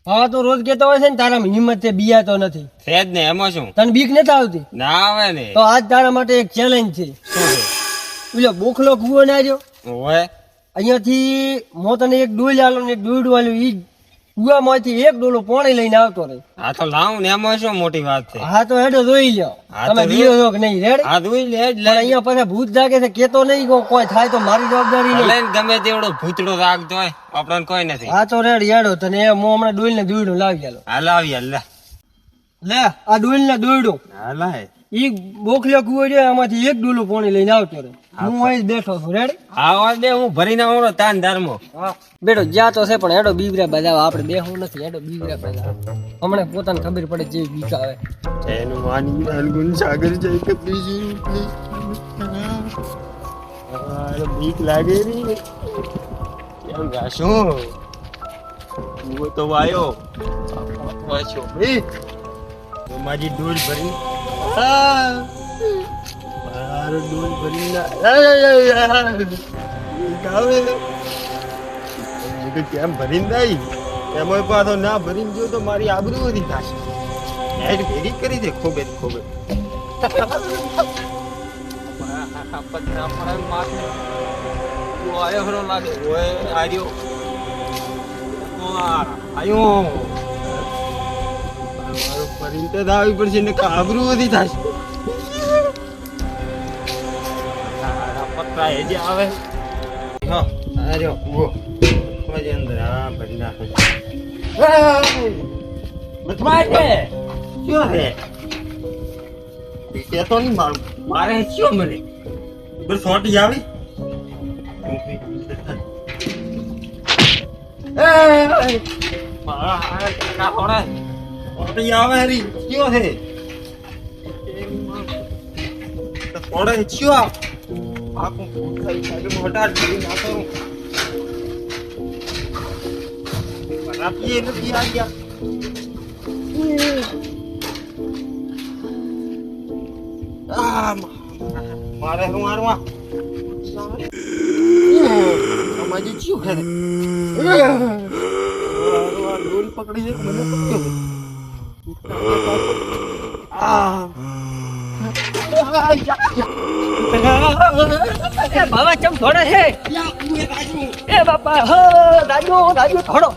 હા તો રોજ કેતો હોય છે ને તારા હિંમત છે બિયા તો નથી સેજ ને એમાં શું તને બીક નથી આવતી ના આવે ને તો આજ તારા માટે એક ચેલેન્જ છે શું છે પેલો બોખલો કુવો ના રહ્યો ઓય અહીંયાથી હું તને એક ડોલ આલો ને એક દોડ વાળું ઈ કુવામાંથી એક ડોલો પાણી લઈને આવતો રહે આ તો લાવું ને એમાં શું મોટી વાત છે હા તો હેડો જોઈ લ્યો હા તમે તો બીયો છો કે નહીં રેડ આ દુઈ લે જ પણ લે અહીંયા પછી ભૂત જાગે છે કેતો નહીં કોઈ થાય તો મારી જવાબદારી નહીં લઈને ગમે તેવડો ભૂતડો રાખતો હોય આપણને કોઈ નથી હા તો રેડ હેડો તને હું હમણાં ડોલ ને દોડ્યું લાવી આલો હાલ આવી હાલ લે આ ડોલ ને દોડ્યો હાલ આય ઈ બોખલો કુવો છે આમાંથી એક ડોલું પાણી લઈને આવતો રહે હું અહીં બેઠો છું રેડ હા વાત દે હું ભરીને આવડો તાન ધર્મો હા બેટો જ્યાં તો છે પણ હેડો બીબરા બજાવ આપણે બેહવું નથી હેડો બીબરા બજાવ હમણાં પોતાને ખબર પડે જે બીક આવે એનું માની અલગુન સાગર જાય કે બીજી બીક લાગે રી કેમ ગાશું હું તો વાયો વાછો ભઈ તો મારી ડોલ ભરી મારો ડોલ ભરી ગાવે કેમ ભરીને દઈ એમાં પાછો ના ભરીને જો તો મારી આબરૂ વધી થશે એડ ભેરી કરી દે ખોબે ખોબે પતરા પર માથે ઓ આયો હરો લાગે ઓય આર્યો આયો મારો પરિંતે દાવી પડશે ને આબરૂ વધી થશે પતરા એ જે આવે હા આર્યો ઓ કોઈ અંદર હા ભરી નાખે બતમાય છે શું હે એ તો નહીં મારે શું મને બસ સોટી આવી મારા કાકા થોડા સોટી આવે હરી શું છે થોડા શું આખું ખાઈ ખાઈ મોટા ઢીલી ના કરું આપીએ નથી આ ગયા મારે હું મારવા સમાજી ચિયો ખેરે ડોલ પકડી એક મને પકડ્યો બાબા ચમ થોડે છે એ બાપા હો દાદુ દાદુ થોડો